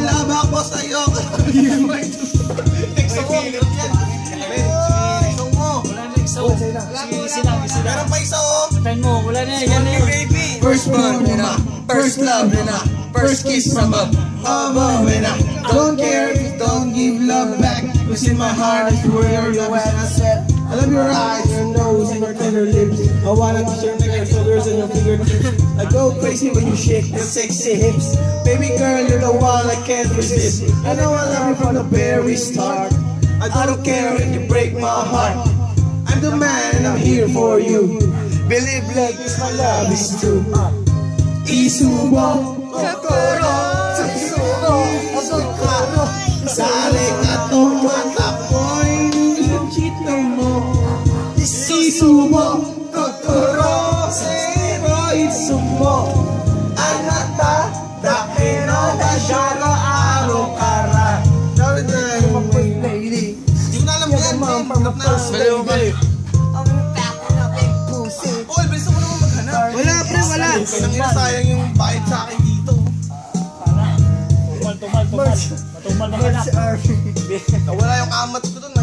love ako sa'yo. Next mo. Meron pa isa oh. Wala na yan eh. First born na, first love na, first kiss from above na. Don't care if you don't give love back, cause in my heart is where you at. I said, I love your eyes, your nose, and your tender lips. I wanna kiss your neck, your shoulders, and your fingertips. I go crazy when you shake your sexy hips. Baby girl, you're the one I can't resist. I know I love you from the very start. I don't care if you break my heart. I'm the man and I'm here for you. Believe like this, my love is true. Isubo, kokoro, susubo, asukaro. Sali ka tong matapoy, chito mo. Isubo, kokoro, zero, isubo. Anata, dakeno, dashara, arokara. Sorry na, lady. Hindi ko na alam yan, Baliw, baliw. Paul, bilis mo naman maghanap. Wala, pre, wala. Sayang yung bayad sa akin dito. Tumal. Matumal na ka na. Nawala yung amat ko dun.